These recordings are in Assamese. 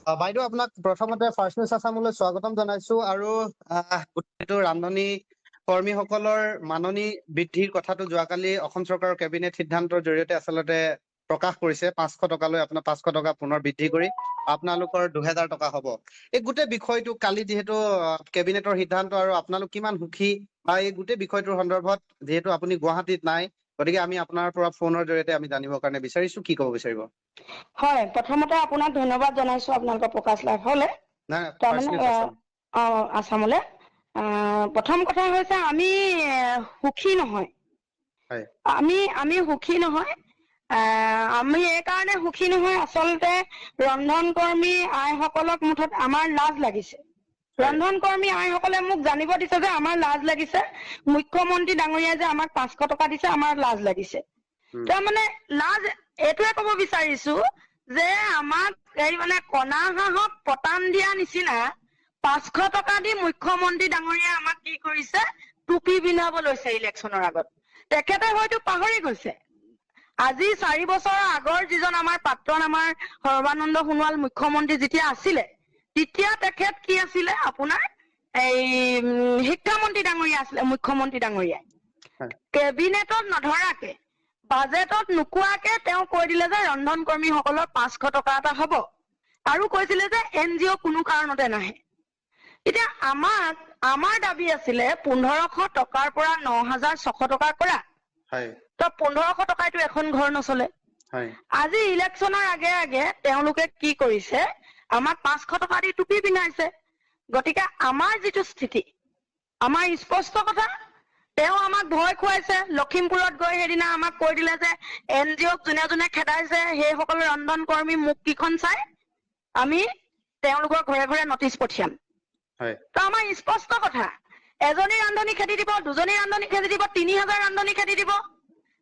বাইদেউ আপোনাক প্ৰথমতে ফাৰ্ষ্ট নিউজ আছামলৈ স্বাগতম জনাইছো আৰু গোটেইটো ৰান্ধনী কৰ্মীসকলৰ মাননি বৃদ্ধিৰ কথাটো যোৱাকালি অসম চৰকাৰৰ কেবিনেট সিদ্ধান্তৰ জৰিয়তে আচলতে প্ৰকাশ কৰিছে 500 টকালৈ আপোনাৰ 500 টকা পুনৰ বৃদ্ধি কৰি আপোনালোকৰ 2000 টকা হ'ব। এই গোটেই বিষয়টো কালি যিহেতু কেবিনেটৰ সিদ্ধান্ত আৰু আপোনালোক কিমান সুখী বা এই গোটেই বিষয়টোৰ সন্দৰ্ভত যিহেতু আপুনি গুৱাহাটীত নাই গতিকে আমি আপোনাৰ পৰা ফোনৰ জৰিয়তে আমি জানিবৰ কাৰণে বিচাৰিছো কি ক'ব বিচাৰিব। হয়, প্ৰথমতে আপোনাক ধন্যবাদ জনাইছো আপোনালোকৰ প্ৰকাশ লাইভ হলে নাই ফাৰ্ষ্ট তাৰমানে নিউজ আছাম আসামলৈ। প্ৰথম কথা হৈছে আমি সুখী নহয়, হয় আমি সুখী নহয়। আমি এই কাৰণে সুখী নহয়, আচলতে ৰন্ধন কৰ্মী আইসকলক মুঠত আমাৰ লাজ লাগিছে। ৰন্ধন কৰ্মী আইসকলে মোক জানিব দিছে যে আমাৰ লাজ লাগিছে, মুখ্যমন্ত্ৰী ডাঙৰীয়াই যে আমাক 500 টকা দিছে আমাৰ লাজ লাগিছে। তাৰমানে লাজ এইটোৱে ক'ব বিচাৰিছো যে আমাক এই মানে কণা হাঁহক পতান দিয়া নিচিনা 500 টকা দি মুখ্যমন্ত্ৰী ডাঙৰীয়াই আমাক কি কৰিছে, টুপি পিন্ধাব লৈছে ইলেকশ্যনৰ আগত। তেখেতে হয়তো পাহৰি গৈছে আজি 4 বছৰৰ আগৰ যিজন আমাৰ প্ৰাক্তন আমাৰ সৰ্বানন্দ সোণোৱাল মুখ্যমন্ত্ৰী যেতিয়া আছিলে তেতিয়া তেখেত কি আছিলে আপোনাৰ এই শিক্ষামন্ত্ৰী ডাঙৰীয়া আছিলে। মুখ্যমন্ত্ৰী ডাঙৰীয়াই কেবিনেটত নধৰাকে বাজেটত নোকোৱাকে তেওঁ কৈ দিলে যে ৰন্ধন কৰ্মীসকলৰ 500 টকা এটা হ'ব আৰু কৈছিলে যে NGO কোনো কাৰণতে নাহে। এতিয়া আমাৰ দাবী আছিলে 1500 টকাৰ পৰা 9600 টকা কৰা। তো 1500 টকাইটো এখন ঘৰ নচলে। আজি ইলেকশ্যনৰ আগে আগে তেওঁলোকে কি কৰিছে, আমাক 500 টকা দি টুপি পিন্ধাইছে। গতিকে আমাৰ যিটো স্থিতি আমাৰ স্পষ্ট কথা, তেওঁ আমাক ভয় খুৱাইছে। লখিমপুৰত গৈ সেইদিনা আমাক কৈ দিলে যে NGOক যোনে যোনে খেদাইছে সেইসকল ৰন্ধন কৰ্মী মুক্তিখন চাই আমি তেওঁলোকৰ ঘৰে ঘৰে নটিচ পঠিয়াম। তো আমাৰ স্পষ্ট কথা, এজনী ৰান্ধনী খেদি দিব, দুজনী ৰান্ধনী খেদি দিব, 3000 ৰান্ধনী খেদি দিব।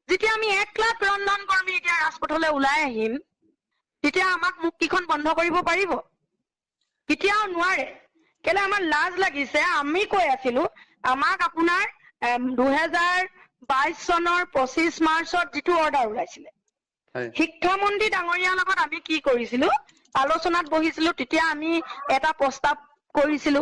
যেতিয়া আমি 1 লাখ ৰন্ধন কৰ্মী এতিয়া ৰাজপথলৈ ওলাই আহিম তেতিয়া আমাক মুক্তিখন বন্ধ কৰিব পাৰিব? কেতিয়াও নোৱাৰে। কেলে আমাৰ লাজ লাগিছে। আমি কৈ আছিলো আমাক আপোনাৰ 2022 চনৰ 25 মাৰ্চত যিটো অৰ্ডাৰ ওলাইছিলে, শিক্ষামন্ত্ৰী ডাঙৰীয়াৰ লগত আমি কি কৰিছিলো, আলোচনাত বহিছিলো। তেতিয়া আমি এটা প্ৰস্তাৱ কৰিছিলো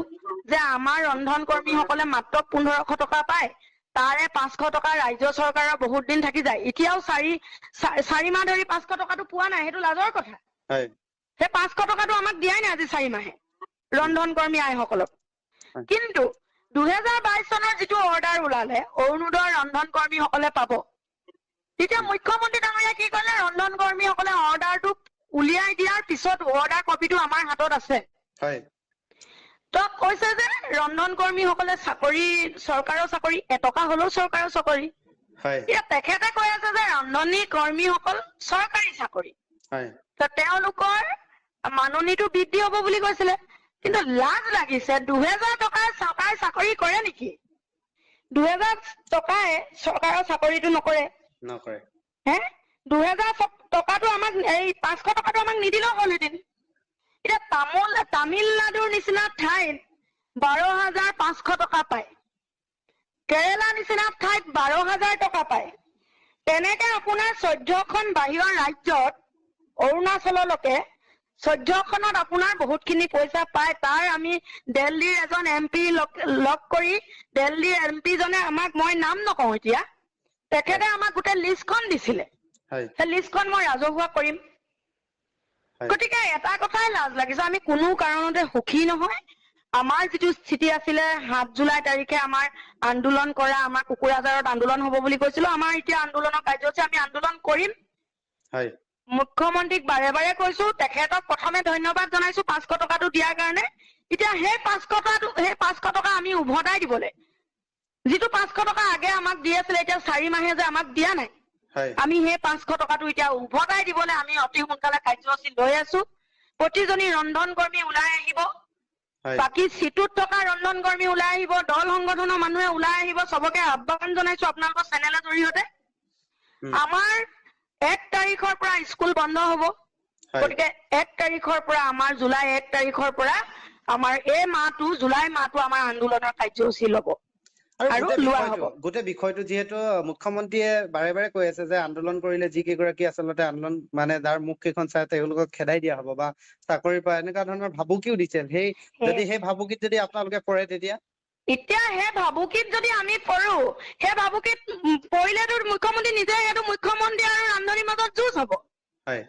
যে আমাৰ ৰন্ধন কৰ্মীসকলে মাত্ৰ 1500 টকা পায়, তাৰে 500 টকা ৰাজ্য চৰকাৰৰ বহুত দিন থাকি যায়। এতিয়াও 4 মাহ ধৰি 500 টকাটো পোৱা নাই, সেইটো লাজৰ কথা। সেই 500 টকাটো আমাক দিয়াই নাই আজি 4 মাহে ৰন্ধন কৰ্মী আইসকলক। কিন্তু 2022 চনৰ যিটো অৰ্ডাৰ ওলালে অৰুণোদয় ৰন্ধন কৰ্মীসকলে পাব, তেতিয়া মুখ্যমন্ত্ৰী ডাঙৰীয়াই কি ক'লে, ৰন্ধন কৰ্মীসকলে অৰ্ডাৰটো উলিয়াই দিয়াৰ পিছত অৰ্ডাৰ কপিটো আমাৰ হাতত আছে। তো কৈছে যে ৰন্ধন কৰ্মীসকলে চাকৰি, চৰকাৰৰ চাকৰি, এটকা হলেও চৰকাৰৰ চাকৰি। এতিয়া তেখেতে কৈ আছে যে ৰান্ধনী কৰ্মীসকল চৰকাৰী চাকৰি, তো তেওঁলোকৰ মাননিটো বৃদ্ধি হ'ব বুলি কৈছিলে। কিন্তু লাজ লাগিছে, 2000 টকাৰ চৰকাৰী চাকৰি কৰে নেকি? 2000 টকাই চৰকাৰৰ চাকৰিটো নকৰে। 2000 টকাটো আমাক এই 500 টকাটো আমাক নিদিলেও হ'লহেঁতেন। এতিয়া তামিলনাডুৰ নিচিনা ঠাইত 12500 টকা পায়, কেৰেলা নিচিনা ঠাইত 12000 টকা পায়। তেনেকে আপোনাৰ 14খন বাহিৰৰ ৰাজ্যত অৰুণাচললৈকে 14খনত আপোনাৰ বহুতখিনি পইচা পায়। তাৰ আমি দিল্লীৰ এজন MP লগ কৰি দিল্লীৰ MP জনে আমাক, মই নাম নকওঁ এতিয়া, তেখেতে আমাক গোটেই লিষ্টখন দিছিলে। সেই লিষ্টখন মই ৰাজহুৱা কৰিম। গতিকে এটা কথাই লাজ লাগিছে, আমি কোনো কাৰণতে সুখী নহয়। আমাৰ যিটো স্থিতি আছিলে 7 জুলাই তাৰিখে আমাৰ আন্দোলন কৰা, আমাৰ কুকুৰাঝাৰত আন্দোলন হ'ব বুলি কৈছিলো। আমাৰ এতিয়া আন্দোলনৰ কাৰ্যসূচী, আমি আন্দোলন কৰিম। মুখ্যমন্ত্ৰীক বাৰে বাৰে কৈছো, তেখেতক প্ৰথমে ধন্যবাদ জনাইছো 500 টকাটো দিয়াৰ কাৰণে। এতিয়া সেই 500 টকা আমি উভতাই দিবলৈ, যিটো 500 টকা আগে আমাক দি আছিলে, এতিয়া 4 মাহে যে আমাক দিয়া নাই, আমি সেই 500 টকাটো এতিয়া উভতাই দিবলৈ আমি অতি সোনকালে কাৰ্যসূচী লৈ আছো। প্ৰতিজনী ৰন্ধন কৰ্মী ওলাই আহিব, বাকী চিটুত থকা ৰন্ধন কৰ্মী ওলাই আহিব, দল সংগঠনৰ মানুহে ওলাই আহিব। চবকে আহ্বান জনাইছো আপোনালোকৰ চেনেলৰ জৰিয়তে। আমাৰ 1 তাৰিখৰ পৰা স্কুল বন্ধ হ'ব। গতিকে 1 তাৰিখৰ পৰা আমাৰ জুলাই 1 তাৰিখৰ পৰা আমাৰ এই মাহটো, জুলাই মাহটো আমাৰ আন্দোলনৰ কাৰ্যসূচী ল'ব। আৰু লোৱা হ'ব। গোটেই বিষয়টো যিহেতু মুখ্যমন্ত্ৰীয়ে বাৰে বাৰে কৈ আছে যে আন্দোলন কৰিলে যি কেইগৰাকী আচলতে আন্দোলন মানে যাৰ মুখ কেইখন চাই তেওঁলোকক খেদাই দিয়া হ'ব বা চাকৰিৰ পৰা এনেকুৱা ধৰণৰ ভাবুকিও দিছে। যদি সেই ভাবুকিত যদি আপোনালোকে পৰে তেতিয়া এতিয়া সেই ভাবুকিত যদি আমি পৰো, সেই ভাবুকিত পৰিলেতো মুখ্যমন্ত্ৰী নিজে, সেইটো মুখ্যমন্ত্ৰী আৰু ৰান্ধনিৰ মাজত যুঁজ হ'ব। হয়,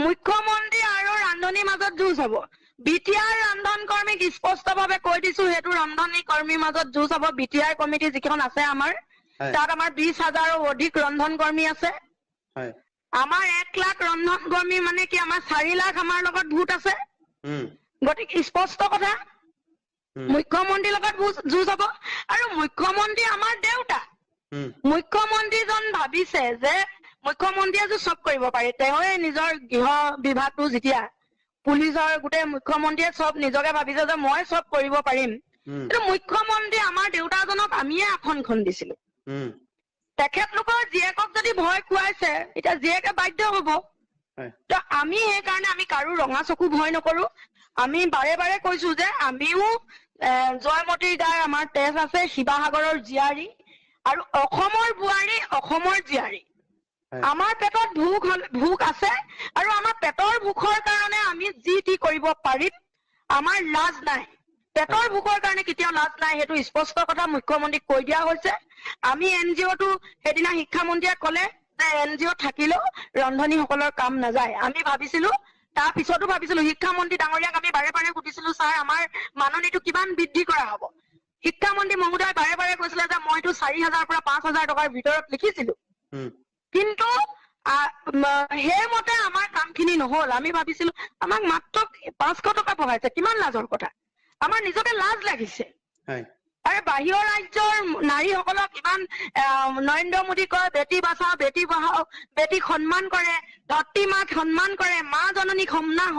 মুখ্যমন্ত্ৰী আৰু ৰান্ধনিৰ মাজত যুঁজ হ'ব। বিটিআৰ ৰন্ধন কৰ্মীক স্পষ্টভাৱে কৈ দিছো, সেইটো ৰন্ধনী কৰ্মীৰ মাজত যুঁজ হ'ব। বিটিআৰ কমিটি যিখন আছে আমাৰ, তাত আমাৰ 20,000ৰো অধিক ৰন্ধন কৰ্মী আছে। আমাৰ 1 লাখ ৰন্ধন কৰ্মী মানে কি, আমাৰ 4 লাখ আমাৰ লগত ভোট আছে। গতিকে স্পষ্ট কথা, মুখ্যমন্ত্ৰীৰ লগত যুঁজ হ'ব। আৰু মুখ্যমন্ত্ৰী আমাৰ দেউতা। মুখ্যমন্ত্ৰীজন ভাবিছে যে মুখ্যমন্ত্ৰীয়ে চব কৰিব পাৰে। তেওঁৱে নিজৰ গৃহ বিভাগটো, যেতিয়া পুলিচৰ গোটেই মুখ্যমন্ত্ৰীয়ে চব নিজকে ভাবিছে যে মই চব কৰিব পাৰিম। কিন্তু মুখ্যমন্ত্ৰী আমাৰ দেউতাজনক আমিয়ে আসনখন দিছিলো। তেখেতলোকৰ জীয়েকক যদি ভয় খুৱাইছে, এতিয়া জীয়েকে বাধ্য হ'ব। তো আমি সেইকাৰণে আমি কাৰো ৰঙা চকু ভয় নকৰো। আমি বাৰে বাৰে কৈছো যে আমিও জয়মতীৰ গাৰ আমাৰ তেজ আছে, শিৱসাগৰৰ জীয়াৰী আৰু অসমৰ বোৱাৰী, অসমৰ জীয়াৰী। আমাৰ পেটত ভোক আছে আৰু আমাৰ পেটৰ ভোকৰ কাৰণে আমি যি টি কৰিব পাৰিম। আমাৰ লাজ নাই, পেটৰ ভোকৰ কাৰণে কেতিয়াও লাজ নাই। সেইটো স্পষ্ট কথা মুখ্যমন্ত্ৰীক কৈ দিয়া হৈছে। আমি NGO-টো সেইদিনা শিক্ষামন্ত্ৰীয়ে ক'লে যে NGO থাকিলেও ৰন্ধনীসকলৰ কাম নাযায়। আমি ভাবিছিলো, তাৰ পিছতো ভাবিছিলো, শিক্ষামন্ত্ৰী ডাঙৰীয়াক আমি বাৰে বাৰে সুধিছিলো, ছাৰ আমাৰ মাননীটো কিমান বৃদ্ধি কৰা হ'ব? শিক্ষামন্ত্ৰী মহোদয় বাৰে বাৰে কৈছিলে যে মইতো 4,000 পৰা 5,000 টকাৰ ভিতৰত লিখিছিলো। কিন্তু সেইমতে আমাৰ কামখিনি নহ'ল। আমি ভাবিছিলো আমাক মাত্ৰ 500 টকা বঢ়াইছে, কিমান লাজৰ কথা। আমাৰ নিজকে লাজ লাগিছে। আৰু বাহিৰৰ ৰাজ্যৰ নাৰীসকলক ইমান নৰেন্দ্ৰ মোদী কয় বেটি বাচাও, বেটি পঢ়াও, বেটিক সন্মান কৰে, ধৰতী মাক সন্মান কৰে, মা জননীক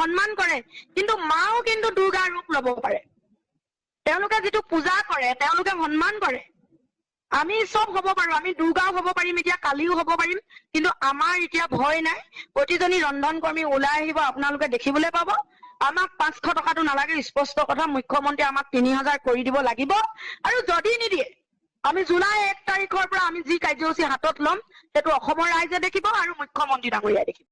সন্মান কৰে। কিন্তু মাও কিন্তু দুৰ্গা ৰূপ ল'ব পাৰে। তেওঁলোকে যিটো পূজা কৰে, তেওঁলোকে সন্মান কৰে। আমি চব হ'ব পাৰো, আমি দুৰ্গাও হ'ব পাৰিম, এতিয়া কালিও হ'ব পাৰিম। কিন্তু আমাৰ এতিয়া ভয় নাই। প্ৰতিজনী ৰন্ধন কৰ্মী ওলাই আহিব, আপোনালোকে দেখিবলৈ পাব। আমাক 500 টকাটো নালাগে, স্পষ্ট কথা। মুখ্যমন্ত্ৰীয়ে আমাক 3,000 কৰি দিব লাগিব। আৰু যদি নিদিয়ে, আমি জুলাই 1 তাৰিখৰ পৰা আমি যি কাৰ্যসূচী হাতত ল'ম, সেইটো অসমৰ ৰাইজে দেখিব আৰু মুখ্যমন্ত্ৰী ডাঙৰীয়াই দেখিব।